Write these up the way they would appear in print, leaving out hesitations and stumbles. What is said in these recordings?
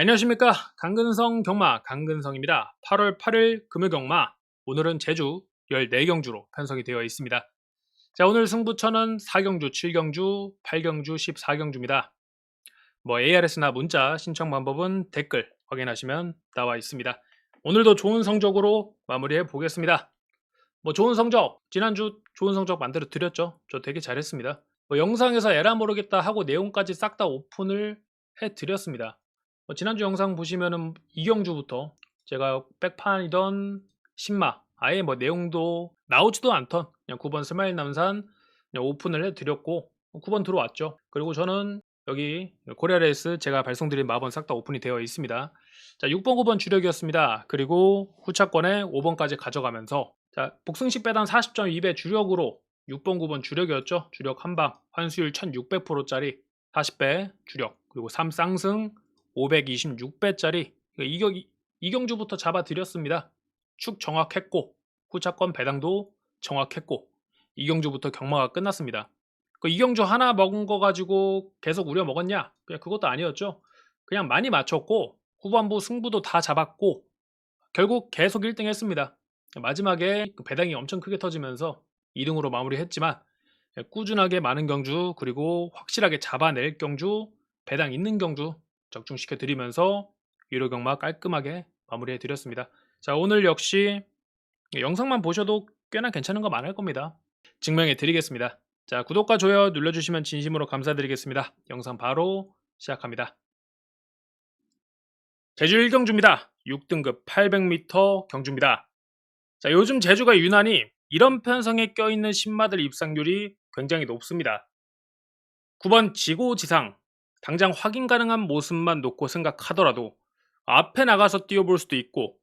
안녕하십니까. 강근성 경마 강근성입니다. 8월 8일 금요경마, 오늘은 제주 14경주로 편성이 되어 있습니다. 자, 오늘 승부처는 4경주, 7경주, 8경주, 14경주입니다. ARS나 문자 신청 방법은 댓글 확인하시면 나와 있습니다. 오늘도 좋은 성적으로 마무리해 보겠습니다. 좋은 성적, 지난주 좋은 성적 만들어 드렸죠. 저 되게 잘했습니다. 영상에서 에라 모르겠다 하고 내용까지 싹 다 오픈을 해 드렸습니다. 지난주 영상 보시면은 이경주부터 제가 백판이던 신마, 아예 내용도 나오지도 않던 그냥 9번 스마일 남산 그냥 오픈을 해 드렸고 9번 들어왔죠. 그리고 저는 여기 코리아레이스 제가 발송드린 마번 싹 다 오픈이 되어 있습니다. 자, 6번 9번 주력이었습니다. 그리고 후차권에 5번까지 가져가면서, 자, 복승식 배당 40.2배 주력으로 6번 9번 주력이었죠. 주력 한방 환수율 1600%짜리 40배 주력, 그리고 3쌍승 526배짜리 이경주부터 잡아드렸습니다. 축 정확했고 후차권 배당도 정확했고 이경주부터 경마가 끝났습니다. 이경주 하나 먹은 거 가지고 계속 우려 먹었냐? 그냥 그것도 아니었죠. 그냥 많이 맞췄고 후반부 승부도 다 잡았고 결국 계속 1등 했습니다. 마지막에 배당이 엄청 크게 터지면서 2등으로 마무리했지만 꾸준하게 많은 경주, 그리고 확실하게 잡아낼 경주, 배당 있는 경주 적중시켜 드리면서 유료 경마 깔끔하게 마무리해 드렸습니다. 자, 오늘 역시 영상만 보셔도 꽤나 괜찮은 거 많을 겁니다. 증명해 드리겠습니다. 자, 구독과 좋아요 눌러주시면 진심으로 감사드리겠습니다. 영상 바로 시작합니다. 제주 1경주입니다. 6등급 800m 경주입니다. 자, 요즘 제주가 유난히 이런 편성에 껴있는 신마들 입상률이 굉장히 높습니다. 9번 지고지상, 당장 확인 가능한 모습만 놓고 생각하더라도 앞에 나가서 뛰어볼 수도 있고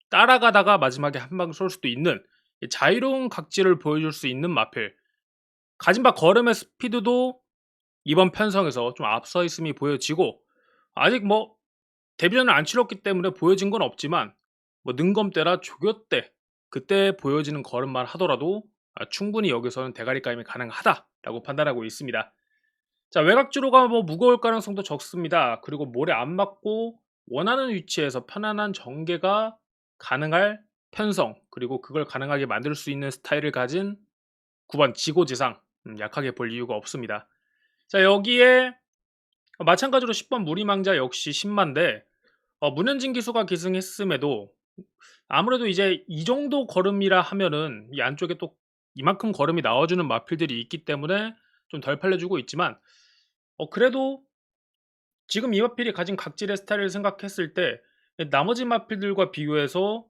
따라가다가 마지막에 한 방 쏠 수도 있는 자유로운 각지를 보여줄 수 있는 마필, 가진바 걸음의 스피드도 이번 편성에서 좀 앞서 있음이 보여지고, 아직 데뷔전을 안 치렀기 때문에 보여진 건 없지만 능검때라 조교때 그때 보여지는 걸음만 하더라도 충분히 여기서는 대가리 까임이 가능하다라고 판단하고 있습니다. 자, 외곽지로가 무거울 가능성도 적습니다. 그리고 모래 안 맞고 원하는 위치에서 편안한 전개가 가능할 편성, 그리고 그걸 가능하게 만들 수 있는 스타일을 가진 9번 지고지상, 약하게 볼 이유가 없습니다. 자, 여기에 마찬가지로 10번 무리망자 역시 10만데 문현진 기수가 기승했음에도 아무래도 이제 이 정도 걸음이라 하면은 이 안쪽에 또 이만큼 걸음이 나와주는 마필들이 있기 때문에 좀 덜 팔려주고 있지만, 그래도 지금 이 마필이 가진 각질의 스타일을 생각했을 때 나머지 마필들과 비교해서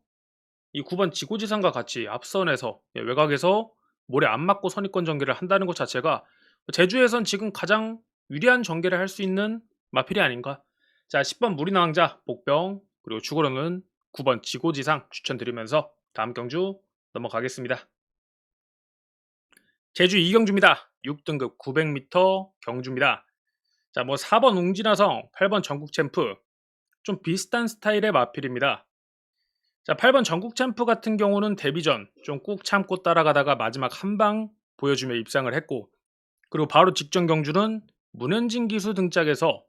이 9번 지고지상과 같이 앞선에서 외곽에서 모래 안 맞고 선입권 전개를 한다는 것 자체가 제주에선 지금 가장 유리한 전개를 할 수 있는 마필이 아닌가. 자, 10번 무리낭자 복병, 그리고 추가로는 9번 지고지상 추천드리면서 다음 경주 넘어가겠습니다. 제주 2경주입니다. 6등급 900m 경주입니다. 자, 4번 웅진화성, 8번 전국챔프, 좀 비슷한 스타일의 마필입니다. 자, 8번 전국챔프 같은 경우는 데뷔전 좀 꾹 참고 따라가다가 마지막 한 방 보여주며 입상을 했고, 그리고 바로 직전 경주는 문현진 기수 등짝에서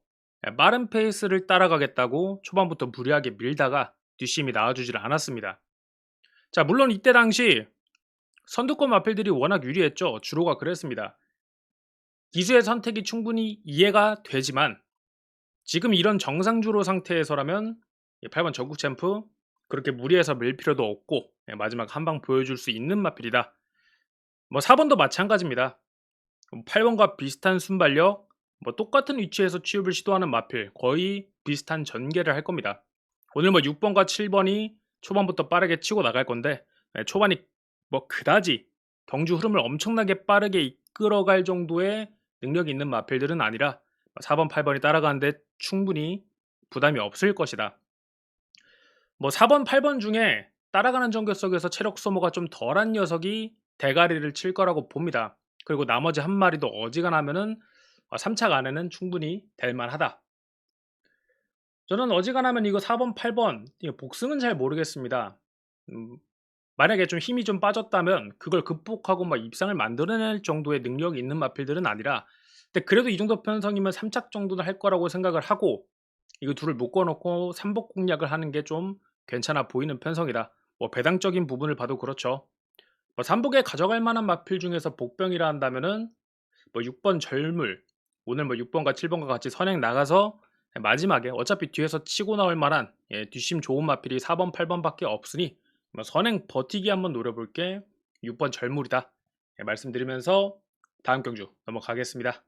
빠른 페이스를 따라가겠다고 초반부터 무리하게 밀다가 뒷심이 나와주질 않았습니다. 자, 물론 이때 당시 선두권 마필들이 워낙 유리했죠. 주로가 그랬습니다. 기수의 선택이 충분히 이해가 되지만 지금 이런 정상주로 상태에서라면 8번 전국 챔프 그렇게 무리해서 밀 필요도 없고 마지막 한 방 보여줄 수 있는 마필이다. 4번도 마찬가지입니다. 8번과 비슷한 순발력, 똑같은 위치에서 취업을 시도하는 마필, 거의 비슷한 전개를 할 겁니다. 오늘 6번과 7번이 초반부터 빠르게 치고 나갈 건데 초반이 그다지 경주 흐름을 엄청나게 빠르게 이끌어갈 정도의 능력이 있는 마필들은 아니라 4번 8번이 따라가는데 충분히 부담이 없을 것이다. 4번 8번 중에 따라가는 전개 속에서 체력 소모가 좀 덜한 녀석이 대가리를 칠 거라고 봅니다. 그리고 나머지 한 마리도 어지간하면은 3착 안에는 충분히 될 만하다. 저는 어지간하면 이거 4번 8번 복승은 잘 모르겠습니다. 만약에 좀 힘이 좀 빠졌다면 그걸 극복하고 입상을 만들어낼 정도의 능력이 있는 마필들은 아니라, 근데 그래도 이 정도 편성이면 3착 정도는 할 거라고 생각을 하고 이거 둘을 묶어 놓고 삼복 공략을 하는 게 좀 괜찮아 보이는 편성이다. 뭐 배당적인 부분을 봐도 그렇죠. 뭐 삼복에 가져갈 만한 마필 중에서 복병이라 한다면은 뭐 6번 절물, 오늘 뭐 6 번과 7 번과 같이 선행 나가서 마지막에 어차피 뒤에서 치고 나올 만한 뒷심 좋은 마필이 4 번, 8 번밖에 없으니 뭐 선행 버티기 한번 노려볼게 6번 절물이다. 말씀드리면서 다음 경주 넘어가겠습니다.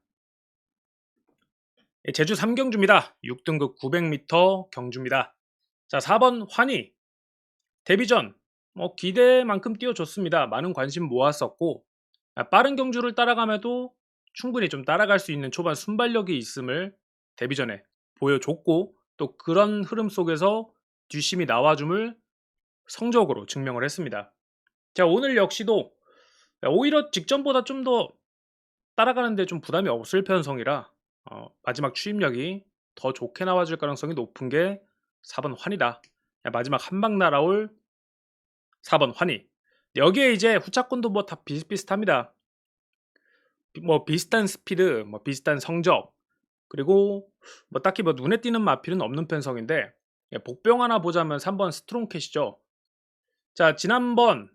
제주 3경주입니다. 6등급 900m 경주입니다. 자, 4번 환희. 데뷔 전 기대만큼 뛰어줬습니다. 많은 관심 모았었고 빠른 경주를 따라감에도 충분히 좀 따라갈 수 있는 초반 순발력이 있음을 데뷔 전에 보여줬고 또 그런 흐름 속에서 뒷심이 나와줌을 성적으로 증명을 했습니다. 자, 오늘 역시도 오히려 직전보다 좀 더 따라가는데 좀 부담이 없을 편성이라 마지막 추임력이 더 좋게 나와줄 가능성이 높은 게 4번 환이다. 마지막 한 방 날아올 4번 환희. 여기에 이제 후차권도 뭐 다 비슷비슷합니다. 뭐 비슷한 스피드, 뭐 비슷한 성적, 그리고 뭐 딱히 뭐 눈에 띄는 마필은 없는 편성인데 복병 하나 보자면 3번 스트롱캣이죠. 자, 지난번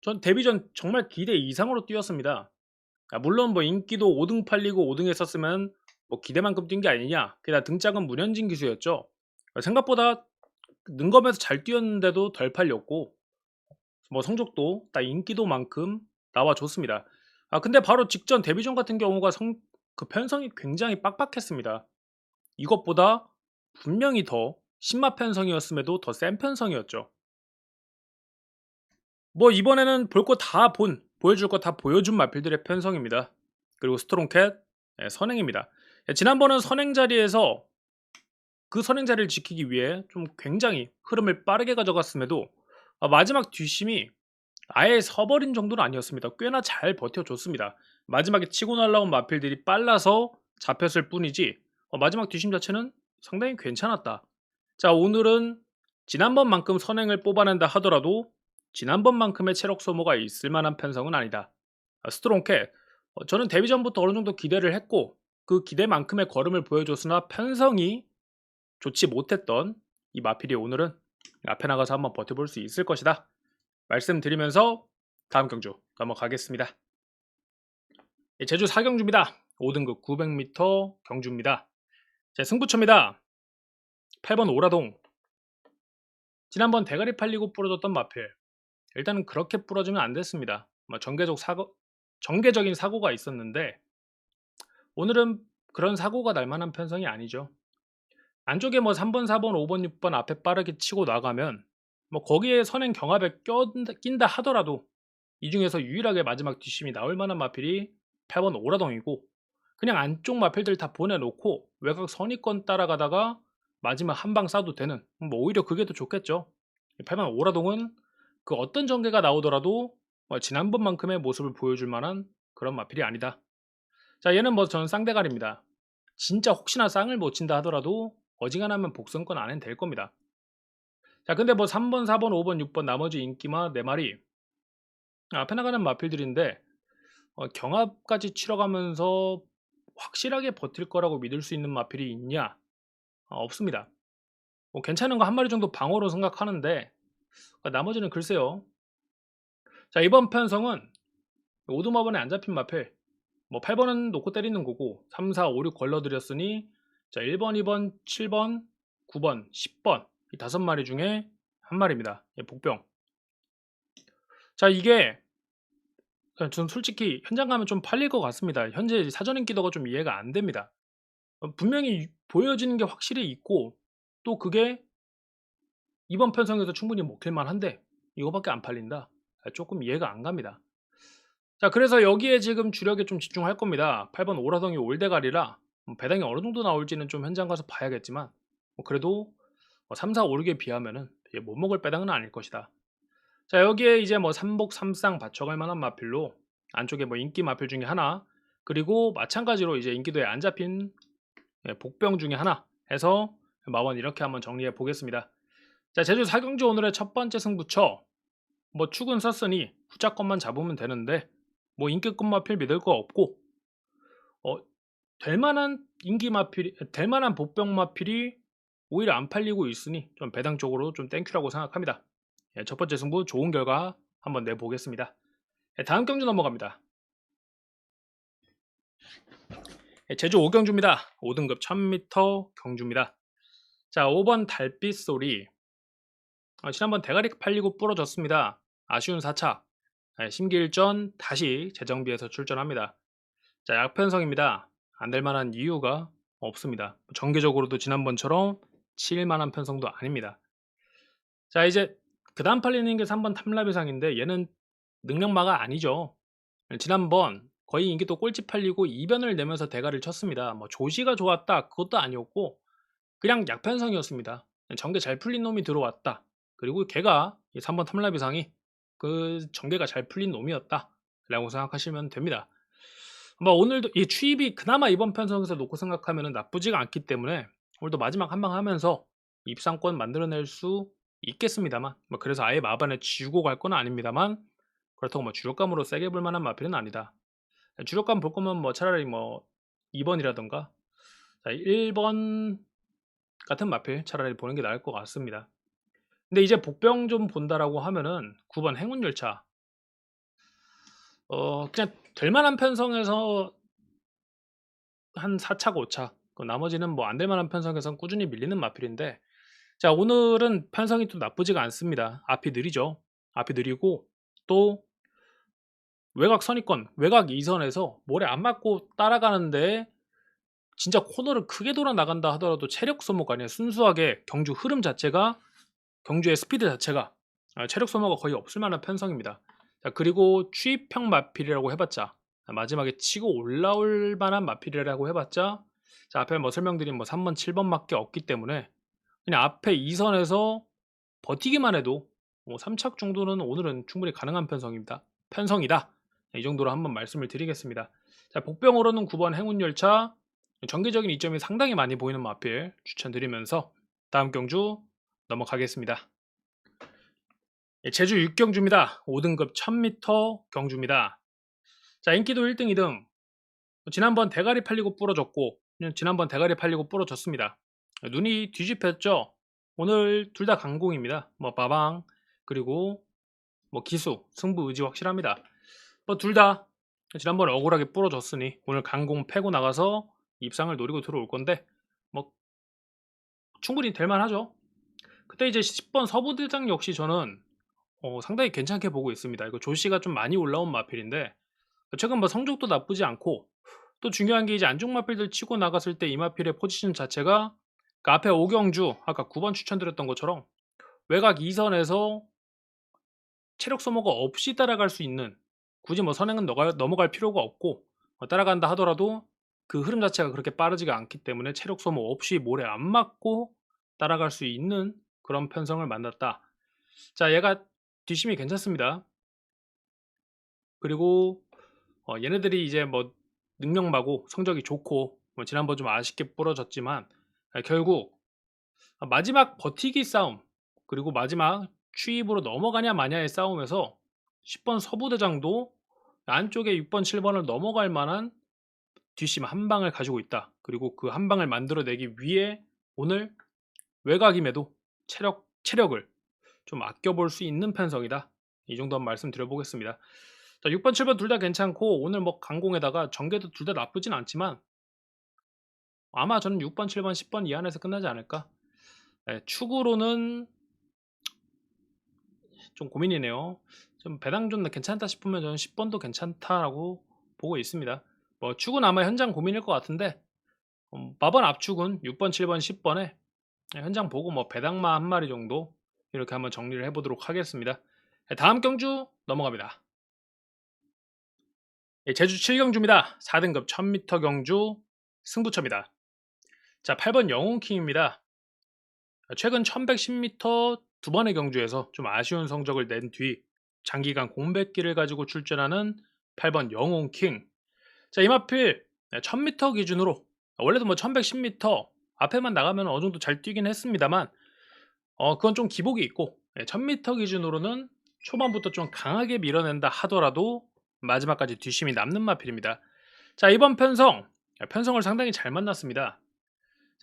전 데뷔 전 정말 기대 이상으로 뛰었습니다. 물론 뭐 인기도 5등 팔리고 5등 했었으면 뭐 기대만큼 뛴 게 아니냐. 게다가 등짝은 문현진 기수였죠. 생각보다 능검에서 잘 뛰었는데도 덜 팔렸고 뭐 성적도 딱 인기도만큼 나와줬습니다. 근데 바로 직전 데뷔전 같은 경우가 그 편성이 굉장히 빡빡했습니다. 이것보다 분명히 더 신마 편성이었음에도 더 센 편성이었죠. 뭐 이번에는 볼 거 다 보여줄 거 다 보여준 마필들의 편성입니다. 그리고 스트롱캣 선행입니다. 지난번은 선행 자리에서 그 선행 자리를 지키기 위해 좀 굉장히 흐름을 빠르게 가져갔음에도 마지막 뒷심이 아예 서버린 정도는 아니었습니다. 꽤나 잘 버텨줬습니다. 마지막에 치고 날라온 마필들이 빨라서 잡혔을 뿐이지 마지막 뒷심 자체는 상당히 괜찮았다. 자, 오늘은 지난번만큼 선행을 뽑아낸다 하더라도 지난번만큼의 체력 소모가 있을 만한 편성은 아니다. 스트롱캣 저는 데뷔 전부터 어느 정도 기대를 했고 그 기대만큼의 걸음을 보여줬으나 편성이 좋지 못했던 이 마필이 오늘은 앞에 나가서 한번 버텨볼 수 있을 것이다. 말씀드리면서 다음 경주 넘어가겠습니다. 제주 4경주입니다. 5등급 900m 경주입니다. 제 승부처입니다. 8번 오라동. 지난번 대가리 팔리고 부러졌던 마필. 일단은 그렇게 부러지면 안 됐습니다. 정계적인 사고가 있었는데 오늘은 그런 사고가 날 만한 편성이 아니죠. 안쪽에 뭐 3번, 4번, 5번, 6번 앞에 빠르게 치고 나가면 뭐 거기에 선행 경합에 낀다 하더라도 이 중에서 유일하게 마지막 뒷심이 나올 만한 마필이 8번 오라동이고 그냥 안쪽 마필들 다 보내놓고 외곽 선위권 따라가다가 마지막 한 방 쏴도 되는 뭐 오히려 그게 더 좋겠죠. 8번 오라동은 그 어떤 전개가 나오더라도 지난번만큼의 모습을 보여줄 만한 그런 마필이 아니다. 자, 얘는 뭐 저는 쌍대가리입니다. 진짜 혹시나 쌍을 못 친다 하더라도 어지간하면 복선권 안엔 될 겁니다. 자, 근데 뭐 3번, 4번, 5번, 6번 나머지 인기마 4마리 앞에 나가는 마필들인데 경합까지 치러가면서 확실하게 버틸 거라고 믿을 수 있는 마필이 있냐? 없습니다. 뭐 괜찮은 거 한 마리 정도 방어로 생각하는데 나머지는 글쎄요. 자, 이번 편성은 오두마번에 안 잡힌 마필 뭐 8번은 놓고 때리는 거고 3, 4, 5, 6 걸러드렸으니 자 1번, 2번, 7번, 9번, 10번 이 5마리 중에 한 마리입니다. 복병. 자, 이게 전 솔직히 현장 가면 좀 팔릴 것 같습니다. 현재 사전 인기도가 좀 이해가 안 됩니다. 분명히 보여지는 게 확실히 있고 또 그게 이번 편성에서 충분히 먹힐 만한데 이거밖에 안 팔린다. 조금 이해가 안 갑니다. 자, 그래서 여기에 지금 주력에 좀 집중할 겁니다. 8번 오라성이 올대가리라 배당이 어느 정도 나올지는 좀 현장 가서 봐야겠지만 그래도 3, 4, 5, 6에 비하면은 못 먹을 배당은 아닐 것이다. 자, 여기에 이제 뭐 삼복 삼쌍 받쳐갈 만한 마필로 안쪽에 뭐 인기 마필 중에 하나 그리고 마찬가지로 이제 인기도에 안 잡힌 복병 중에 하나 해서 마원 이렇게 한번 정리해 보겠습니다. 자, 제주 4경주 오늘의 첫 번째 승부처 뭐 축은 썼으니 후자권만 잡으면 되는데 뭐 인기급 마필 믿을 거 없고 될 만한 복병 마필이 오히려 안 팔리고 있으니 좀 배당 쪽으로 좀 땡큐라고 생각합니다. 첫 번째 승부 좋은 결과 한번 내보겠습니다. 다음 경주 넘어갑니다. 제주 5경주입니다. 5등급 1000m 경주입니다. 자, 5번 달빛 소리. 지난번 대가리 팔리고 부러졌습니다. 아쉬운 4차. 심기일전 다시 재정비해서 출전합니다. 자, 약편성입니다. 안 될 만한 이유가 없습니다. 정기적으로도 지난번처럼 치일 만한 편성도 아닙니다. 자, 이제 그 다음 팔리는 게 3번 탐라비상인데 얘는 능력마가 아니죠. 지난번 거의 인기도 꼴찌 팔리고 이변을 내면서 대가를 쳤습니다. 뭐 조시가 좋았다 그것도 아니었고 그냥 약편성이었습니다. 전개 잘 풀린 놈이 들어왔다. 그리고 걔가 이 3번 탐라비상이 그 전개가 잘 풀린 놈이었다 라고 생각하시면 됩니다. 뭐 오늘도 이 추입이 그나마 이번 편성에서 놓고 생각하면 나쁘지가 않기 때문에 오늘도 마지막 한 방 하면서 입상권 만들어낼 수 있겠습니다만 뭐 그래서 아예 마반에 지우고 갈 건 아닙니다만 그렇다고 뭐 주력감으로 세게 볼 만한 마필은 아니다. 주력감 볼 거면 뭐 차라리 뭐 2번이라던가 1번 같은 마필 차라리 보는 게 나을 것 같습니다. 근데 이제 복병 좀 본다라고 하면은 9번 행운열차 그냥 될 만한 편성에서 한 4차가 5차 나머지는 뭐 안 될 만한 편성에선 꾸준히 밀리는 마필인데 자, 오늘은 편성이 또 나쁘지가 않습니다. 앞이 느리죠. 앞이 느리고 또 외곽 선입권, 외곽 2선에서 모래 안 맞고 따라가는데 진짜 코너를 크게 돌아 나간다 하더라도 체력 소모가 아니라 순수하게 경주 흐름 자체가 경주의 스피드 자체가 체력 소모가 거의 없을 만한 편성입니다. 자, 그리고 추입형 마필이라고 해봤자 마지막에 치고 올라올 만한 마필이라고 해봤자 자, 앞에 뭐 설명드린 뭐 3번, 7번밖에 없기 때문에 그냥 앞에 2선에서 버티기만 해도 뭐 3착 정도는 오늘은 충분히 가능한 편성이다. 이 정도로 한번 말씀을 드리겠습니다. 자, 복병으로는 9번 행운열차 정기적인 이점이 상당히 많이 보이는 마필 추천드리면서 다음 경주 넘어가겠습니다. 제주 6경주입니다. 5등급 1000m 경주입니다. 자, 인기도 1등, 2등. 지난번 대가리 팔리고 부러졌고 지난번 대가리 팔리고 부러졌습니다. 눈이 뒤집혔죠. 오늘 둘 다 강공입니다. 뭐 마방 그리고 뭐 기수 승부 의지 확실합니다. 뭐 둘 다 지난번 억울하게 부러졌으니 오늘 강공 패고 나가서 입상을 노리고 들어올 건데 뭐 충분히 될 만하죠. 그때 이제 10번 서부대장 역시 저는 상당히 괜찮게 보고 있습니다. 이거 조씨가 좀 많이 올라온 마필인데 최근 뭐 성적도 나쁘지 않고 또 중요한 게 이제 안쪽 마필들 치고 나갔을 때 이 마필의 포지션 자체가 그 앞에 오경주 아까 9번 추천드렸던 것처럼 외곽 2선에서 체력 소모가 없이 따라갈 수 있는 굳이 뭐 선행은 넘어갈 필요가 없고 따라간다 하더라도 그 흐름 자체가 그렇게 빠르지가 않기 때문에 체력 소모 없이 모래 안 맞고 따라갈 수 있는 그런 편성을 만났다. 자, 얘가 뒷심이 괜찮습니다. 그리고 얘네들이 이제 뭐 능력마고 성적이 좋고 뭐 지난번 좀 아쉽게 부러졌지만 결국 마지막 버티기 싸움 그리고 마지막 추입으로 넘어가냐 마냐의 싸움에서 10번 서부대장도 안쪽에 6번 7번을 넘어갈 만한 뒷심 한 방을 가지고 있다. 그리고 그 한 방을 만들어내기 위해 오늘 외곽임에도 체력을 좀 아껴볼 수 있는 편성이다. 이 정도 한번 말씀드려보겠습니다. 자, 6번 7번 둘 다 괜찮고 오늘 뭐 강공에다가 전개도 둘 다 나쁘진 않지만 아마 저는 6번 7번 10번 이 안에서 끝나지 않을까. 축으로는 좀 고민이네요. 좀 배당 좀 괜찮다 싶으면 저는 10번도 괜찮다라고 보고 있습니다. 뭐 축은 아마 현장 고민일 것 같은데 마번 앞축은 6번 7번 10번에 현장 보고 뭐 배당마 한 마리 정도 이렇게 한번 정리를 해보도록 하겠습니다. 다음 경주 넘어갑니다. 제주 7경주입니다. 4등급 1000m 경주 승부처입니다. 자, 8번 영웅킹입니다. 최근 1110m 두 번의 경주에서 좀 아쉬운 성적을 낸 뒤 장기간 공백기를 가지고 출전하는 8번 영웅킹. 자, 이 마필 1000m 기준으로 원래도 뭐 1110m 앞에만 나가면 어느 정도 잘 뛰긴 했습니다만 그건 좀 기복이 있고 1000m 기준으로는 초반부터 좀 강하게 밀어낸다 하더라도 마지막까지 뒷심이 남는 마필입니다. 자, 이번 편성을 상당히 잘 만났습니다.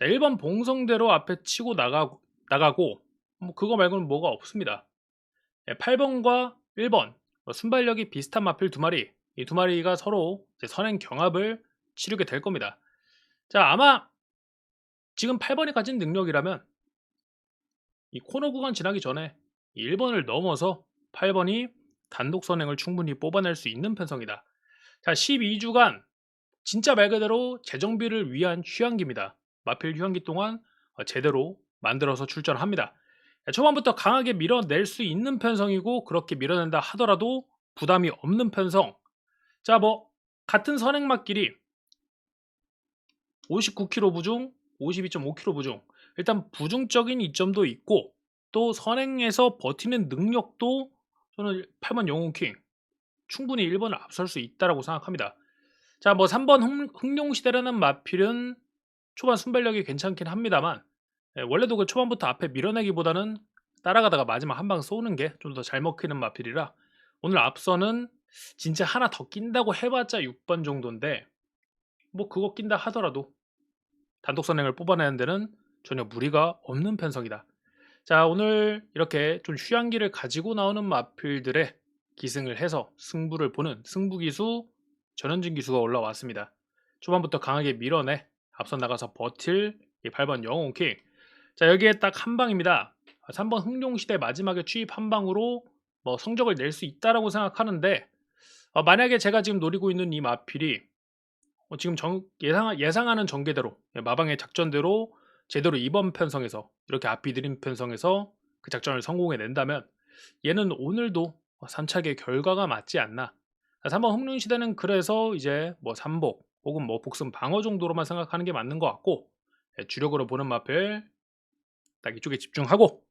자, 1번 봉성대로 앞에 치고 나가고 뭐 그거 말고는 뭐가 없습니다. 8번과 1번 순발력이 비슷한 마필 두 마리, 이 두 마리가 서로 이제 선행 경합을 치르게 될 겁니다. 자, 아마 지금 8번이 가진 능력이라면 이 코너 구간 지나기 전에 1번을 넘어서 8번이 단독 선행을 충분히 뽑아낼 수 있는 편성이다. 자, 12주간 진짜 말 그대로 재정비를 위한 휴양기입니다. 마필 휴양기 동안 제대로 만들어서 출전합니다. 초반부터 강하게 밀어낼 수 있는 편성이고, 그렇게 밀어낸다 하더라도 부담이 없는 편성. 자, 뭐 같은 선행맛끼리 59kg 부중, 52.5kg 부중. 일단 부중적인 이점도 있고, 또 선행에서 버티는 능력도 저는 8번 영웅킹 충분히 1번을 앞설 수 있다라고 생각합니다. 자, 뭐 3번 흥룡시대라는 마필은 초반 순발력이 괜찮긴 합니다만, 원래도 그 초반부터 앞에 밀어내기보다는 따라가다가 마지막 한 방 쏘는 게 좀 더 잘 먹히는 마필이라, 오늘 앞서는 진짜 하나 더 낀다고 해봤자 6번 정도인데, 뭐 그거 낀다 하더라도 단독 선행을 뽑아내는 데는 전혀 무리가 없는 편성이다. 자, 오늘 이렇게 좀 휴양기를 가지고 나오는 마필들의 기승을 해서 승부를 보는 승부기수 전현진 기수가 올라왔습니다. 초반부터 강하게 밀어내 앞서 나가서 버틸 이 8번 영웅킹. 자, 여기에 딱 한 방입니다. 3번 흥룡시대 마지막에 취입 한 방으로 뭐 성적을 낼 수 있다라고 생각하는데, 만약에 제가 지금 노리고 있는 이 마필이 지금 예상하는 전개대로, 마방의 작전대로 제대로 2번 편성에서 이렇게 앞이 느린 편성에서 그 작전을 성공해낸다면 얘는 오늘도 3차계 결과가 맞지 않나. 3번 흥룡시대는 그래서 이제 뭐 삼복 혹은 뭐 복승 방어 정도로만 생각하는 게 맞는 것 같고, 주력으로 보는 마필 딱 이쪽에 집중하고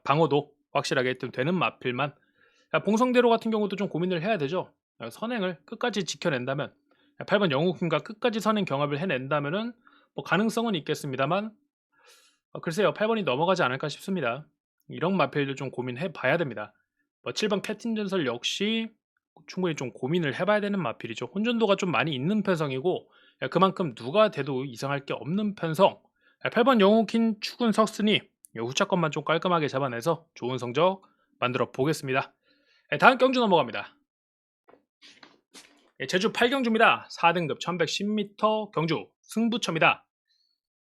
방어도 확실하게 되는 마필만. 봉성대로 같은 경우도 좀 고민을 해야 되죠. 선행을 끝까지 지켜낸다면, 8번 영웅팀과 끝까지 선행 경합을 해낸다면은 뭐 가능성은 있겠습니다만, 글쎄요, 8번이 넘어가지 않을까 싶습니다. 이런 마필도 좀 고민해 봐야 됩니다. 뭐 7번 캡틴 전설 역시 충분히 좀 고민을 해봐야 되는 마필이죠. 혼전도가 좀 많이 있는 편성이고, 그만큼 누가 돼도 이상할 게 없는 편성. 8번 영웅킨 축은 석순이 후차권만 좀 깔끔하게 잡아내서 좋은 성적 만들어 보겠습니다. 다음 경주 넘어갑니다. 제주 8경주입니다. 4등급 1110m 경주 승부처입니다.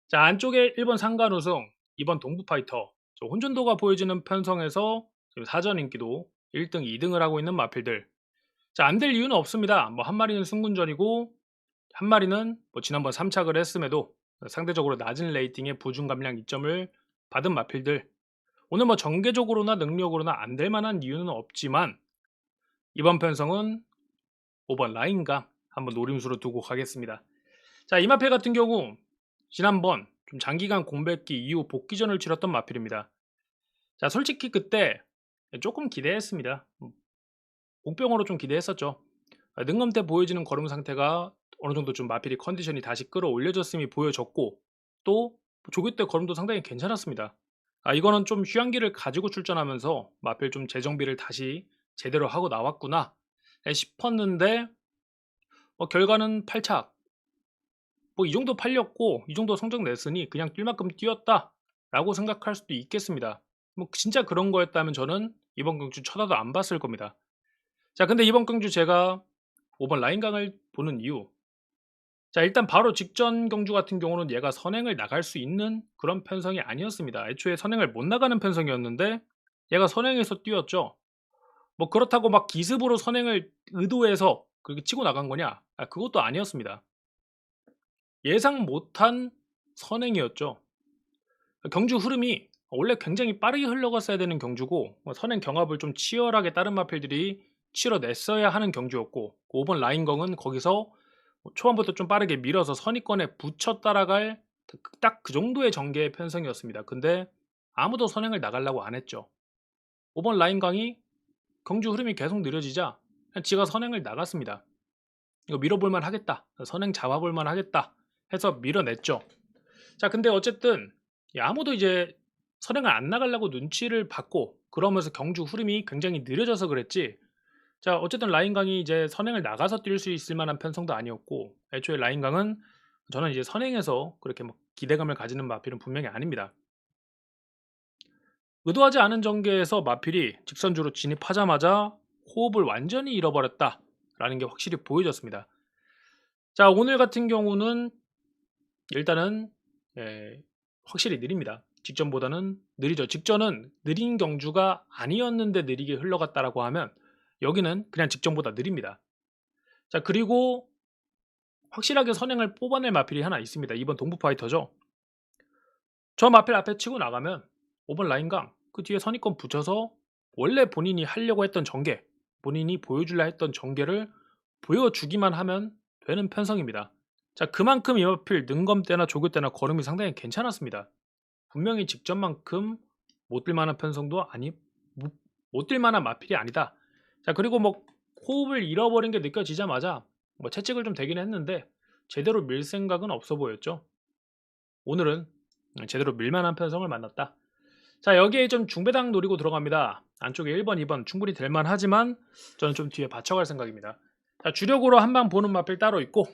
자, 안쪽에 1번 상간 우승, 2번 동부 파이터, 혼전도가 보여지는 편성에서 지금 사전 인기도 1등, 2등을 하고 있는 마필들. 자, 안 될 이유는 없습니다. 뭐 한 마리는 승군전이고 한 마리는 뭐 지난번 3착을 했음에도 상대적으로 낮은 레이팅의 부중 감량 이점을 받은 마필들. 오늘 뭐 전개적으로나 능력으로나 안 될 만한 이유는 없지만, 이번 편성은 5번 라인강 한번 노림수로 두고 가겠습니다. 자, 이 마필 같은 경우 지난번 좀 장기간 공백기 이후 복귀전을 치렀던 마필입니다. 자, 솔직히 그때 조금 기대했습니다. 복병으로 좀 기대했었죠. 능검 때 보여지는 걸음 상태가 어느 정도 좀 마필이 컨디션이 다시 끌어올려졌음이 보여졌고, 또 조교 때 걸음도 상당히 괜찮았습니다. 이거는 좀 휴양기를 가지고 출전하면서 마필 좀 재정비를 다시 제대로 하고 나왔구나 싶었는데, 결과는 8착. 뭐 이 정도 팔렸고 이 정도 성적 냈으니 그냥 뛸 만큼 뛰었다 라고 생각할 수도 있겠습니다. 뭐 진짜 그런 거였다면 저는 이번 경주 쳐다도 안 봤을 겁니다. 자, 근데 이번 경주 제가 5번 라인강을 보는 이유, 자, 일단 바로 직전 경주 같은 경우는 얘가 선행을 나갈 수 있는 그런 편성이 아니었습니다. 애초에 선행을 못 나가는 편성이었는데 얘가 선행에서 뛰었죠. 뭐 그렇다고 막 기습으로 선행을 의도해서 그렇게 치고 나간 거냐? 그것도 아니었습니다. 예상 못한 선행이었죠. 경주 흐름이 원래 굉장히 빠르게 흘러갔어야 되는 경주고, 선행 경합을 좀 치열하게 다른 마필들이 치러냈어야 하는 경주였고, 5번 라인경은 거기서 초반부터 좀 빠르게 밀어서 선위권에 붙여 따라갈 딱 그 정도의 전개의 편성이었습니다. 근데 아무도 선행을 나가려고 안 했죠. 5번 라인강이 경주 흐름이 계속 느려지자 그냥 지가 선행을 나갔습니다. 이거 밀어볼만 하겠다, 선행 잡아볼만 하겠다 해서 밀어냈죠. 자, 근데 어쨌든 아무도 이제 선행을 안 나가려고 눈치를 받고, 그러면서 경주 흐름이 굉장히 느려져서 그랬지. 자, 어쨌든 라인강이 이제 선행을 나가서 뛸 수 있을 만한 편성도 아니었고, 애초에 라인강은 저는 이제 선행에서 그렇게 막 기대감을 가지는 마필은 분명히 아닙니다. 의도하지 않은 전개에서 마필이 직선주로 진입하자마자 호흡을 완전히 잃어버렸다라는 게 확실히 보여졌습니다. 자, 오늘 같은 경우는 일단은 확실히 느립니다. 직전보다는 느리죠. 직전은 느린 경주가 아니었는데 느리게 흘러갔다라고 하면 여기는 그냥 직전보다 느립니다. 자, 그리고 확실하게 선행을 뽑아낼 마필이 하나 있습니다. 2번 동부 파이터죠. 저 마필 앞에 치고 나가면 5번 라인강 그 뒤에 선입권 붙여서 원래 본인이 하려고 했던 전개, 본인이 보여주려 했던 전개를 보여주기만 하면 되는 편성입니다. 자, 그만큼 이 마필 능검 때나 조교 때나 걸음이 상당히 괜찮았습니다. 분명히 직전만큼 못 뛸만한 편성도 아니 못 뛸만한 마필이 아니다. 자, 그리고 뭐 호흡을 잃어버린 게 느껴지자마자 뭐 채찍을 좀 대긴 했는데 제대로 밀 생각은 없어 보였죠. 오늘은 제대로 밀만한 편성을 만났다. 자, 여기에 좀 중배당 노리고 들어갑니다. 안쪽에 1번, 2번 충분히 될만 하지만 저는 좀 뒤에 받쳐갈 생각입니다. 자, 주력으로 한방 보는 마필 따로 있고,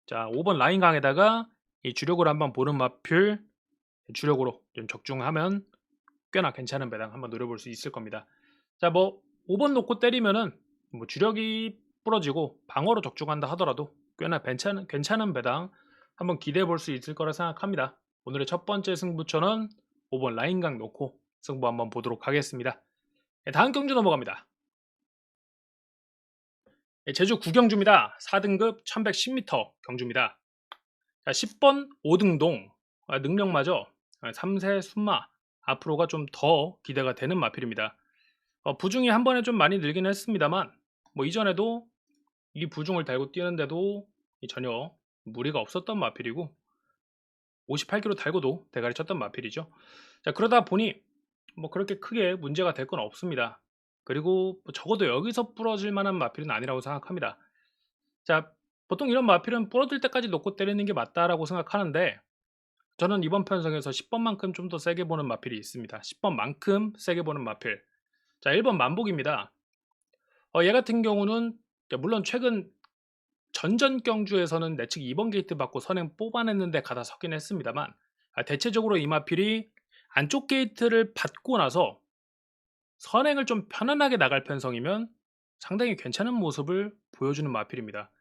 자, 5번 라인강에다가 이 주력으로 한방 보는 마필 주력으로 좀 적중하면 꽤나 괜찮은 배당 한번 노려볼 수 있을 겁니다. 자, 뭐 5번 놓고 때리면은 뭐 주력이 부러지고 방어로 적중한다 하더라도 꽤나 괜찮은 배당 한번 기대해 볼 수 있을 거라 생각합니다. 오늘의 첫 번째 승부처는 5번 라인강 놓고 승부 한번 보도록 하겠습니다. 다음 경주 넘어갑니다. 제주 9경주입니다. 4등급 1110m 경주입니다. 자, 10번 5등동 능력마저 3세 순마 앞으로가 좀 더 기대가 되는 마필입니다. 부중이 한 번에 좀 많이 늘긴 했습니다만 뭐 이전에도 이 부중을 달고 뛰는데도 전혀 무리가 없었던 마필이고 58kg 달고도 대가리 쳤던 마필이죠. 자, 그러다 보니 뭐 그렇게 크게 문제가 될 건 없습니다. 그리고 뭐 적어도 여기서 부러질 만한 마필은 아니라고 생각합니다. 자, 보통 이런 마필은 부러질 때까지 놓고 때리는 게 맞다라고 생각하는데 저는 이번 편성에서 10번만큼 좀 더 세게 보는 마필이 있습니다. 10번만큼 세게 보는 마필. 자, 1번 만복입니다. 얘 같은 경우는 물론 최근 전전 경주에서는 내측 2번 게이트 받고 선행 뽑아냈는데 가다 서긴 했습니다만 대체적으로 이 마필이 안쪽 게이트를 받고 나서 선행을 좀 편안하게 나갈 편성이면 상당히 괜찮은 모습을 보여주는 마필입니다.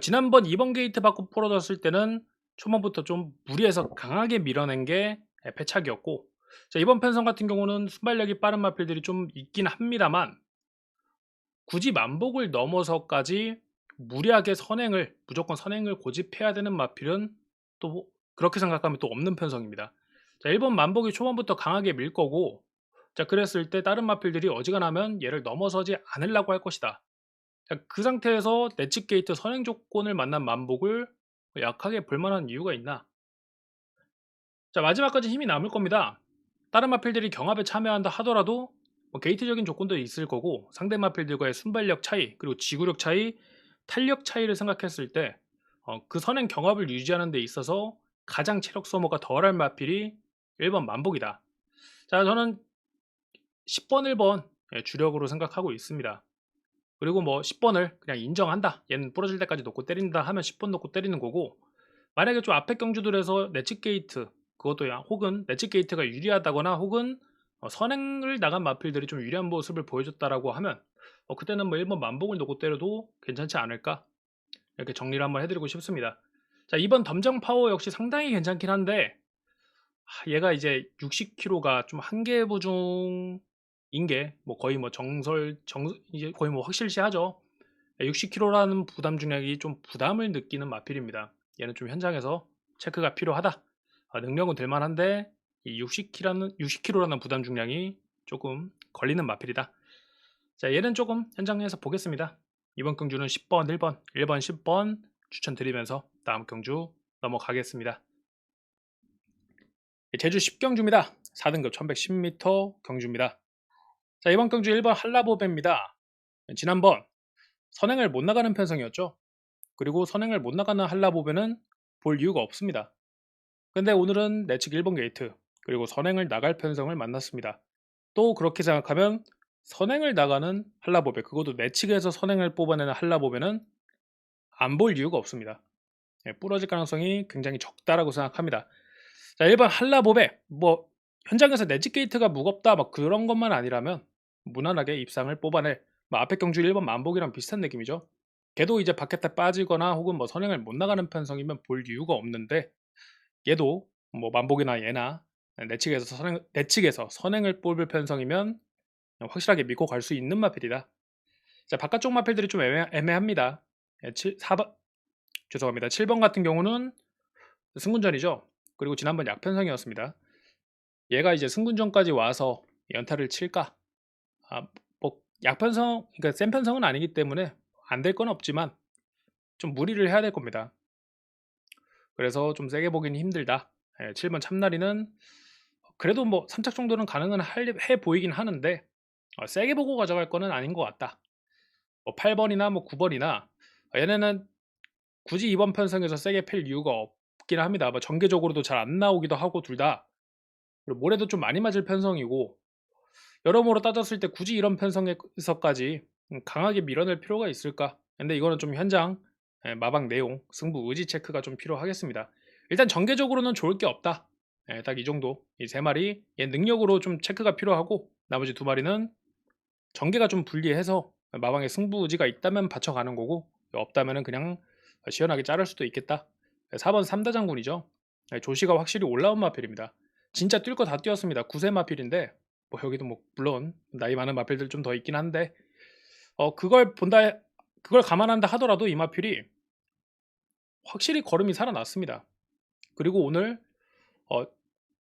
지난번 2번 게이트 받고 풀어졌을 때는 초반부터 좀 무리해서 강하게 밀어낸 게 패착이었고, 자, 이번 편성 같은 경우는 순발력이 빠른 마필들이 좀 있긴 합니다만 굳이 만복을 넘어서까지 무리하게 선행을 무조건 선행을 고집해야 되는 마필은 또 그렇게 생각하면 또 없는 편성입니다. 자, 1번 만복이 초반부터 강하게 밀 거고, 자, 그랬을 때 다른 마필들이 어지간하면 얘를 넘어서지 않으려고 할 것이다. 자, 그 상태에서 내측 게이트 선행 조건을 만난 만복을 약하게 볼 만한 이유가 있나? 자, 마지막까지 힘이 남을 겁니다. 다른 마필들이 경합에 참여한다 하더라도 뭐 게이트적인 조건도 있을 거고 상대 마필들과의 순발력 차이 그리고 지구력 차이, 탄력 차이를 생각했을 때 그 선행 경합을 유지하는 데 있어서 가장 체력 소모가 덜할 마필이 1번 만복이다. 자, 저는 10번, 1번 주력으로 생각하고 있습니다. 그리고 뭐 10번을 그냥 인정한다. 얘는 부러질 때까지 놓고 때린다 하면 10번 놓고 때리는 거고, 만약에 좀 앞에 경주들에서 내측 게이트 그것도 혹은 내측 게이트가 유리하다거나 혹은 선행을 나간 마필들이 좀 유리한 모습을 보여줬다라고 하면 그때는 뭐 1번 만복을 놓고 때려도 괜찮지 않을까, 이렇게 정리를 한번 해드리고 싶습니다. 자, 2번 덤정 파워 역시 상당히 괜찮긴 한데 얘가 이제 60kg가 좀 한계 부중인 게 뭐 거의 뭐 이제 거의 뭐 확실시하죠. 60kg라는 부담 중량이 좀 부담을 느끼는 마필입니다. 얘는 좀 현장에서 체크가 필요하다. 능력은 될 만한데 이 60kg라는 부담 중량이 조금 걸리는 마필이다. 자, 얘는 조금 현장에서 보겠습니다. 이번 경주는 10번, 1번, 10번 추천드리면서 다음 경주 넘어가겠습니다. 제주 10경주입니다. 4등급 1110m 경주입니다. 자, 이번 경주 1번 한라보배입니다. 지난번 선행을 못 나가는 편성이었죠. 그리고 선행을 못 나가는 한라보배는 볼 이유가 없습니다. 근데 오늘은 내측 1번 게이트 그리고 선행을 나갈 편성을 만났습니다. 또 그렇게 생각하면 선행을 나가는 한라보배, 그것도 내측에서 선행을 뽑아내는 한라보배는 안 볼 이유가 없습니다. 부러질 가능성이 굉장히 적다라고 생각합니다. 자, 1번 한라보배. 뭐 현장에서 내직 게이트가 무겁다 막 그런 것만 아니라면 무난하게 입상을 뽑아낼 뭐 앞에 경주 1번 만복이랑 비슷한 느낌이죠. 걔도 이제 바깥에 빠지거나 혹은 뭐 선행을 못 나가는 편성이면 볼 이유가 없는데, 얘도 뭐 만복이나 얘나 내측에서 선행을 뽑을 편성이면 확실하게 믿고 갈 수 있는 마필이다. 자, 바깥쪽 마필들이 좀 애매합니다. 4번, 죄송합니다. 7번 같은 경우는 승군전이죠. 그리고 지난번 약편성이었습니다. 얘가 이제 승군전까지 와서 연타를 칠까? 뭐 약편성, 그러니까 센 편성은 아니기 때문에 안 될 건 없지만 좀 무리를 해야 될 겁니다. 그래서 좀 세게 보기는 힘들다. 7번 참나리는 그래도 뭐 3착 정도는 가능은 해 보이긴 하는데 세게 보고 가져갈 거는 아닌 것 같다. 뭐 8번이나 뭐 9번이나 얘네는 굳이 이번 편성에서 세게 필 이유가 없긴 합니다. 뭐 전개적으로도 잘 안 나오기도 하고 둘 다. 그리고 모래도 좀 많이 맞을 편성이고, 여러모로 따졌을 때 굳이 이런 편성에서까지 강하게 밀어낼 필요가 있을까? 근데 이거는 좀 현장 마방 내용, 승부 의지 체크가 좀 필요하겠습니다. 일단 전개적으로는 좋을 게 없다. 딱 이 정도. 이 세 마리 얘 능력으로 좀 체크가 필요하고, 나머지 두 마리는 전개가 좀 불리해서 마방에 승부 의지가 있다면 받쳐가는 거고, 없다면은 그냥 시원하게 자를 수도 있겠다. 4번 3대 장군이죠. 조시가 확실히 올라온 마필입니다. 진짜 뛸 거 다 뛰었습니다. 9세 마필인데 뭐 여기도 뭐 물론 나이 많은 마필들 좀 더 있긴 한데, 그걸 감안한다 하더라도 이 마필이 확실히 걸음이 살아났습니다. 그리고 오늘 어,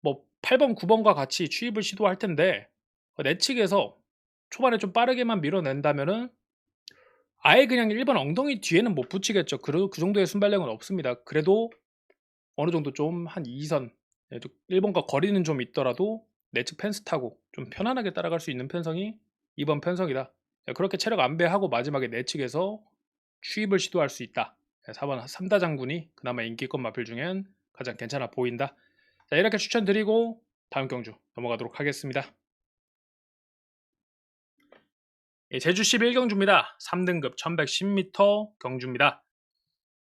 뭐 8번 9번과 같이 추입을 시도할 텐데, 내측에서 초반에 좀 빠르게만 밀어낸다면은 아예 그냥 1번 엉덩이 뒤에는 못 붙이겠죠. 그 정도의 순발력은 없습니다. 그래도 어느 정도 좀 한 2선, 1번과 거리는 좀 있더라도 내측 펜스 타고 좀 편안하게 따라갈 수 있는 편성이 2번 편성이다. 그렇게 체력 안배하고 마지막에 내측에서 추입을 시도할 수 있다. 4번 3다 장군이 그나마 인기껏 마필 중엔 가장 괜찮아 보인다. 자, 이렇게 추천드리고 다음 경주 넘어가도록 하겠습니다. 제주 11경주입니다. 3등급 1110m 경주입니다.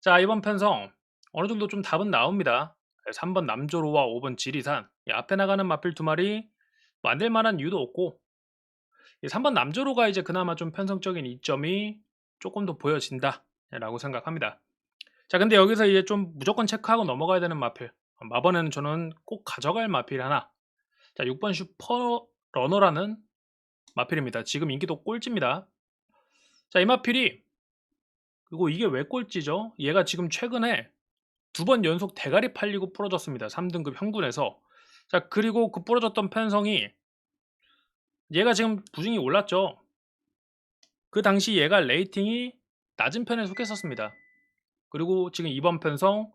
자, 이번 편성 어느 정도 좀 답은 나옵니다. 3번 남조로와 5번 지리산, 앞에 나가는 마필 두 마리 만들 만한 이유도 없고, 3번 남조로가 이제 그나마 좀 편성적인 이점이 조금 더 보여진다라고 생각합니다. 자, 근데 여기서 이제 좀 무조건 체크하고 넘어가야 되는 마필, 마번에는 저는 꼭 가져갈 마필 하나. 자, 6번 슈퍼 러너라는 마필입니다. 지금 인기도 꼴찌입니다. 자, 이 마필이, 그리고 이게 왜 꼴찌죠? 얘가 지금 최근에 2번 연속 대가리 팔리고 부러졌습니다. 3등급 형군에서. 자, 그리고 그 부러졌던 편성이 얘가 지금 부진이 올랐죠. 그 당시 얘가 레이팅이 낮은 편에 속했었습니다. 그리고 지금 이번 편성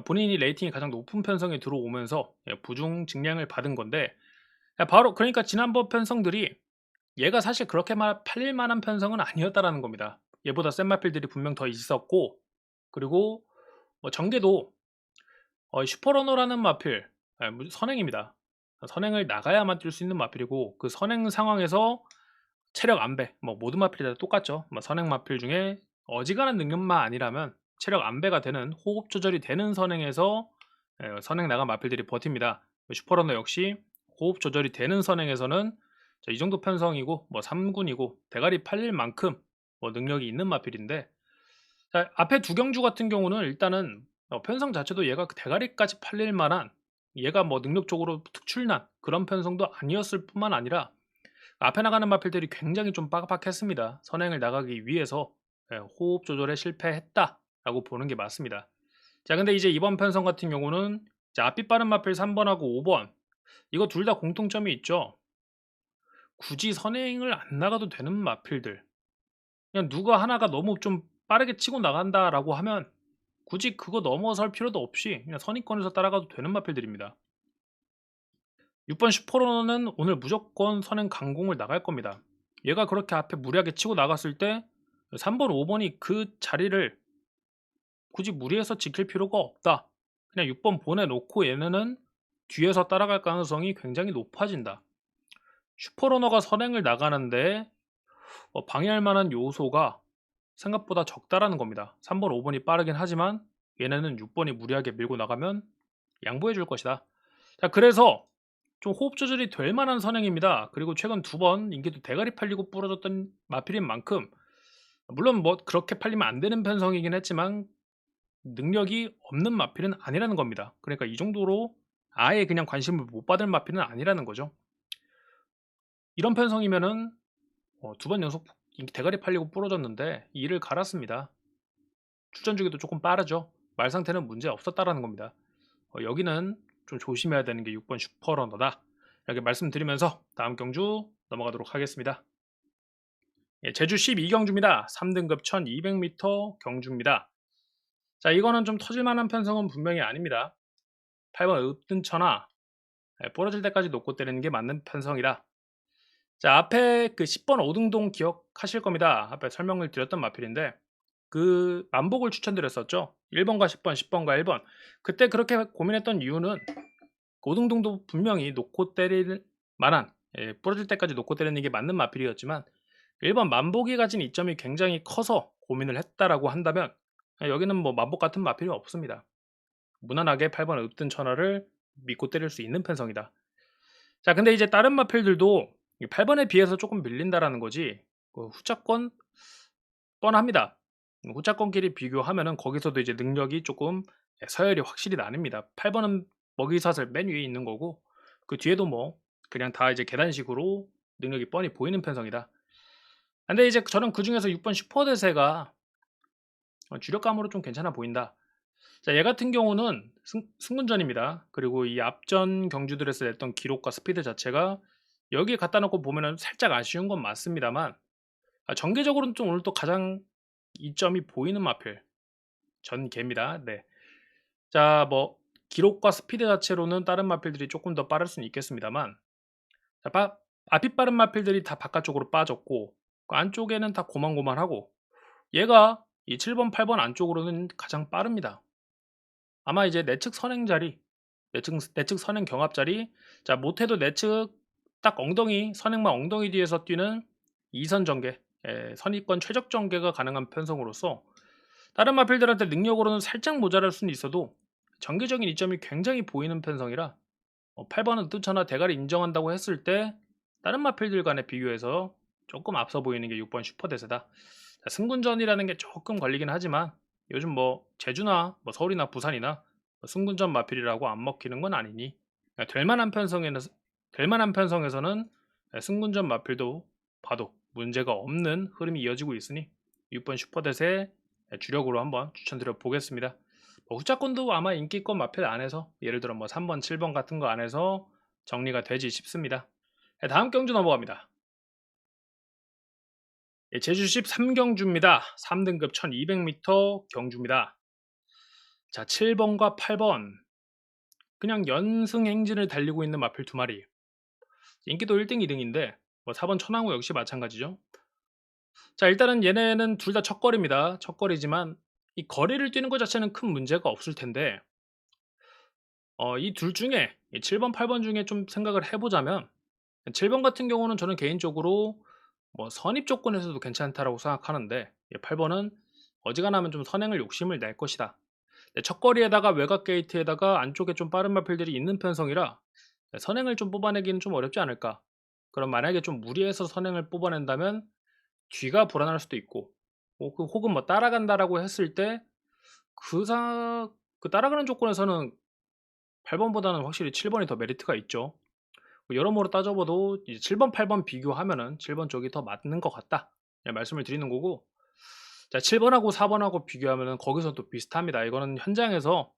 본인이 레이팅이 가장 높은 편성에 들어오면서 부중 증량을 받은 건데, 바로 그러니까 지난번 편성들이 얘가 사실 그렇게 팔릴 만한 편성은 아니었다라는 겁니다. 얘보다 센 마필들이 분명 더 있었고, 그리고 뭐 전개도 슈퍼러너라는 마필, 선행입니다. 선행을 나가야만 뛸 수 있는 마필이고, 그 선행 상황에서 체력 안배, 뭐 모든 마필이 다 똑같죠. 뭐 선행 마필 중에 어지간한 능력만 아니라면 체력 안배가 되는, 호흡 조절이 되는 선행에서 선행 나간 마필들이 버팁니다. 슈퍼러너 역시 호흡 조절이 되는 선행에서는 이 정도 편성이고 뭐 3군이고 대가리 팔릴 만큼 뭐 능력이 있는 마필인데, 자, 앞에 두 경주 같은 경우는 일단은 편성 자체도 얘가 그 대가리까지 팔릴 만한, 얘가 뭐 능력적으로 특출난 그런 편성도 아니었을 뿐만 아니라 앞에 나가는 마필들이 굉장히 좀 빡빡했습니다. 선행을 나가기 위해서 호흡 조절에 실패했다라고 보는 게 맞습니다. 자, 근데 이제 이번 편성 같은 경우는 앞이 빠른 마필 3번하고 5번, 이거 둘 다 공통점이 있죠. 굳이 선행을 안 나가도 되는 마필들, 그냥 누가 하나가 너무 좀 빠르게 치고 나간다라고 하면 굳이 그거 넘어설 필요도 없이 그냥 선입권에서 따라가도 되는 마필들입니다. 6번 슈퍼로는 오늘 무조건 선행 강공을 나갈 겁니다. 얘가 그렇게 앞에 무리하게 치고 나갔을 때 3번, 5번이 그 자리를 굳이 무리해서 지킬 필요가 없다. 그냥 6번 보내놓고 얘네는 뒤에서 따라갈 가능성이 굉장히 높아진다. 슈퍼러너가 선행을 나가는데 방해할 만한 요소가 생각보다 적다라는 겁니다. 3번, 5번이 빠르긴 하지만 얘네는 6번이 무리하게 밀고 나가면 양보해 줄 것이다. 자, 그래서 좀 호흡 조절이 될 만한 선행입니다. 그리고 최근 두 번 인기도 대가리 팔리고 부러졌던 마필인 만큼, 물론 뭐 그렇게 팔리면 안 되는 편성이긴 했지만 능력이 없는 마필은 아니라는 겁니다. 그러니까 이 정도로 아예 그냥 관심을 못 받을 마필은 아니라는 거죠. 이런 편성이면은 두 번 연속 대가리 팔리고 부러졌는데 이를 갈았습니다. 출전 주기도 조금 빠르죠. 말 상태는 문제 없었다라는 겁니다. 여기는 좀 조심해야 되는 게 6번 슈퍼러너다. 이렇게 말씀드리면서 다음 경주 넘어가도록 하겠습니다. 예, 제주 12경주입니다. 3등급 1200m 경주입니다. 자, 이거는 좀 터질 만한 편성은 분명히 아닙니다. 8번 읍든처나 부러질 때까지 놓고 때리는 게 맞는 편성이다. 자, 앞에 그 10번 오등동 기억하실 겁니다. 앞에 설명을 드렸던 마필인데 그 만복을 추천드렸었죠. 1번과 10번, 10번과 1번. 그때 그렇게 고민했던 이유는 오등동도 분명히 놓고 때릴 만한, 부러질 때까지 놓고 때리는 게 맞는 마필이었지만 1번 만복이 가진 이점이 굉장히 커서 고민을 했다라고 한다면 여기는 뭐 만복 같은 마필이 없습니다. 무난하게 8번 읍든천하를 믿고 때릴 수 있는 편성이다. 자, 근데 이제 다른 마필들도 8번에 비해서 조금 밀린다라는 거지. 후차권 뻔합니다. 후차권끼리 비교하면은 거기서도 이제 능력이 조금 서열이 확실히 나뉩니다. 8번은 먹이사슬 맨 위에 있는 거고 그 뒤에도 뭐 그냥 다 이제 계단식으로 능력이 뻔히 보이는 편성이다. 근데 이제 저는 그중에서 6번 슈퍼대세가 주력감으로 좀 괜찮아 보인다. 자, 얘 같은 경우는 승군전입니다. 그리고 이 앞전 경주들에서 냈던 기록과 스피드 자체가 여기에 갖다 놓고 보면은 살짝 아쉬운 건 맞습니다만 전개적으로는 좀 오늘 또 가장 이점이 보이는 마필 전개입니다. 네. 자, 뭐 기록과 스피드 자체로는 다른 마필들이 조금 더 빠를 수는 있겠습니다만 자, 앞이 빠른 마필들이 다 바깥쪽으로 빠졌고 그 안쪽에는 다 고만고만하고 얘가 이 7번, 8번 안쪽으로는 가장 빠릅니다. 아마 이제 내측 선행 자리, 내측 선행 경합 자리, 자, 못해도 내측 딱 엉덩이, 선행만 엉덩이 뒤에서 뛰는 2선 전개, 선입권 최적 전개가 가능한 편성으로서 다른 마필들한테 능력으로는 살짝 모자랄 수는 있어도 전개적인 이점이 굉장히 보이는 편성이라 8번은 뜨거나 대가리 인정한다고 했을 때 다른 마필들 간에 비교해서 조금 앞서 보이는 게 6번 슈퍼대세다. 자, 승군전이라는 게 조금 걸리긴 하지만 요즘 뭐 제주나 뭐 서울이나 부산이나 뭐 승군전 마필이라고 안 먹히는 건 아니니 될 만한 편성에서는 승군전 마필도 봐도 문제가 없는 흐름이 이어지고 있으니 6번 슈퍼대세 주력으로 한번 추천드려 보겠습니다. 후차권도 아마 인기권 마필 안에서 예를 들어 뭐 3번, 7번 같은 거 안에서 정리가 되지 싶습니다. 다음 경주 넘어갑니다. 제주 13경주입니다. 3등급 1200m 경주입니다. 자, 7번과 8번 그냥 연승 행진을 달리고 있는 마필 두 마리. 인기도 1등, 2등인데 뭐 4번 천왕호 역시 마찬가지죠. 자, 일단은 얘네는 둘 다 첫거리입니다. 첫거리지만 이 거리를 뛰는 것 자체는 큰 문제가 없을 텐데 이 둘 중에 7번, 8번 중에 좀 생각을 해보자면 7번 같은 경우는 저는 개인적으로 뭐 선입 조건에서도 괜찮다라고 생각하는데 8번은 어지간하면 좀 선행을 욕심을 낼 것이다. 첫거리에다가 외곽 게이트에다가 안쪽에 좀 빠른 마필들이 있는 편성이라 선행을 좀 뽑아내기는 좀 어렵지 않을까. 그럼 만약에 좀 무리해서 선행을 뽑아낸다면 뒤가 불안할 수도 있고 혹은 뭐 따라간다라고 했을 때 그 따라가는 조건에서는 8번보다는 확실히 7번이 더 메리트가 있죠. 여러모로 따져봐도 이제 7번, 8번 비교하면은 7번 쪽이 더 맞는 것 같다. 말씀을 드리는 거고. 자, 7번하고 4번하고 비교하면은 거기서 또 비슷합니다. 이거는 현장에서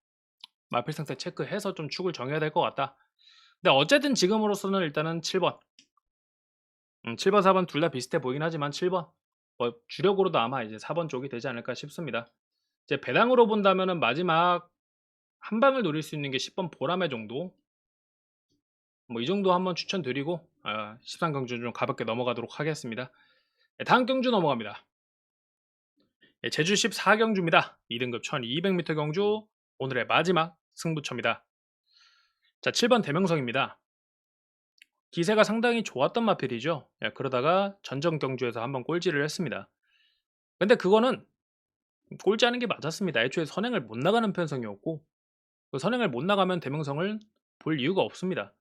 마필 상태 체크해서 좀 축을 정해야 될 것 같다. 근데 어쨌든 지금으로서는 일단은 7번. 7번, 4번 둘 다 비슷해 보이긴 하지만 7번. 주력으로도 아마 이제 4번 쪽이 되지 않을까 싶습니다. 이제 배당으로 본다면은 마지막 한 방을 노릴 수 있는 게 10번 보라매 정도. 뭐 이 정도 한번 추천드리고 13경주 좀 가볍게 넘어가도록 하겠습니다. 다음 경주 넘어갑니다. 제주 14경주입니다. 2등급 1200m 경주 오늘의 마지막 승부처입니다. 자, 7번 대명성입니다. 기세가 상당히 좋았던 마필이죠. 그러다가 전전 경주에서 한번 꼴찌를 했습니다. 근데 그거는 꼴찌하는 게 맞았습니다. 애초에 선행을 못 나가는 편성이었고 그 선행을 못 나가면 대명성을 볼 이유가 없습니다.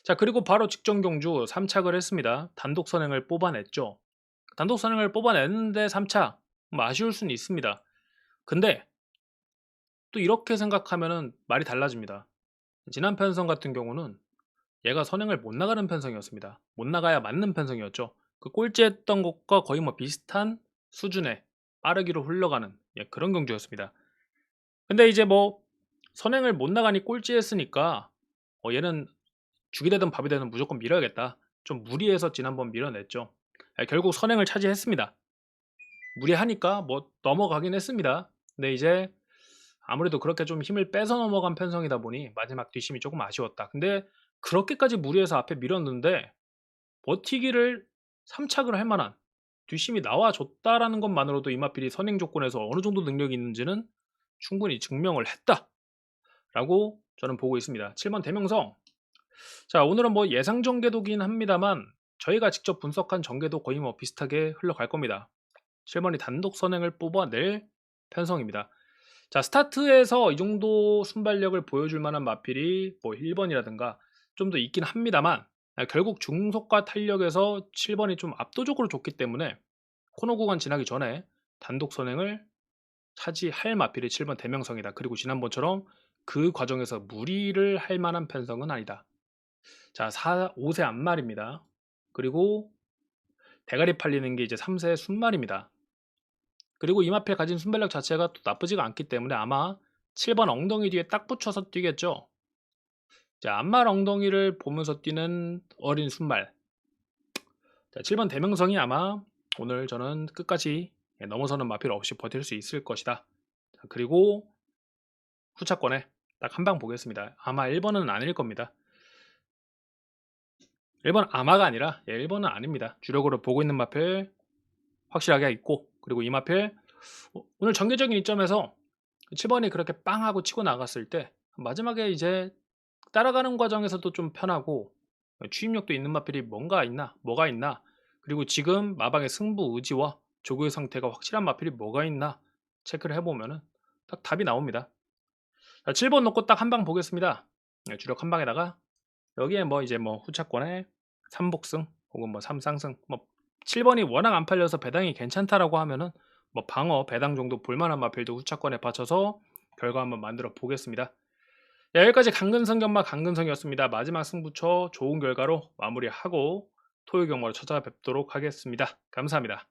자, 그리고 바로 직전 경주 3착을 했습니다. 단독 선행을 뽑아냈죠. 단독 선행을 뽑아냈는데 3착 아쉬울 수는 있습니다. 근데 또 이렇게 생각하면은 말이 달라집니다. 지난 편성 같은 경우는 얘가 선행을 못 나가는 편성이었습니다. 못 나가야 맞는 편성이었죠. 그 꼴찌했던 것과 거의 뭐 비슷한 수준의 빠르기로 흘러가는 그런 경주였습니다. 근데 이제 뭐 선행을 못 나가니 꼴찌했으니까 얘는 죽이 되든 밥이 되든 무조건 밀어야겠다. 좀 무리해서 지난번 밀어냈죠. 결국 선행을 차지했습니다. 무리하니까 뭐 넘어가긴 했습니다. 근데 이제 아무래도 그렇게 좀 힘을 빼서 넘어간 편성이다 보니 마지막 뒷심이 조금 아쉬웠다. 근데 그렇게까지 무리해서 앞에 밀었는데 버티기를 3착을 할 만한 뒷심이 나와줬다라는 것만으로도 이마필이 선행 조건에서 어느 정도 능력이 있는지는 충분히 증명을 했다라고 저는 보고 있습니다. 7번 대명성. 자, 오늘은 뭐 예상 전개도긴 합니다만 저희가 직접 분석한 전개도 거의 뭐 비슷하게 흘러갈 겁니다. 7번이 단독 선행을 뽑아낼 편성입니다. 자, 스타트에서 이 정도 순발력을 보여줄 만한 마필이 뭐 1번이라든가 좀 더 있긴 합니다만 결국 중속과 탄력에서 7번이 좀 압도적으로 좋기 때문에 코너 구간 지나기 전에 단독 선행을 차지할 마필이 7번 대명성이다. 그리고 지난번처럼 그 과정에서 무리를 할 만한 편성은 아니다. 자, 5세 앞말입니다. 그리고 대가리 팔리는 게 이제 3세 순말입니다. 그리고 이마필 가진 순발력 자체가 또 나쁘지가 않기 때문에 아마 7번 엉덩이 뒤에 딱 붙여서 뛰겠죠. 자, 앞말 엉덩이를 보면서 뛰는 어린 순발. 자, 7번 대명성이 아마 오늘 저는 끝까지 넘어서는 마필 없이 버틸 수 있을 것이다. 자, 그리고 후차권에 딱 한 방 보겠습니다. 아마 1번은 아닐 겁니다. 1번 아마가 아니라 1번은 아닙니다. 주력으로 보고 있는 마필 확실하게 있고, 그리고 이 마필 오늘 전개적인 이점에서 7번이 그렇게 빵 하고 치고 나갔을 때 마지막에 이제 따라가는 과정에서도 좀 편하고 추임력도 있는 마필이 뭔가 있나 뭐가 있나, 그리고 지금 마방의 승부 의지와 조교의 상태가 확실한 마필이 뭐가 있나 체크를 해보면은 딱 답이 나옵니다. 자, 7번 놓고 딱 한 방 보겠습니다. 주력 한 방에다가 여기에 뭐 이제 뭐 후차권에 3복승 혹은 뭐 3쌍승, 뭐 7번이 워낙 안 팔려서 배당이 괜찮다라고 하면은 뭐 방어 배당 정도 볼만한 마필도 후차권에 받쳐서 결과 한번 만들어 보겠습니다. 네, 여기까지 강근성 견마 강근성이었습니다. 마지막 승부처 좋은 결과로 마무리하고 토요 경마로 찾아뵙도록 하겠습니다. 감사합니다.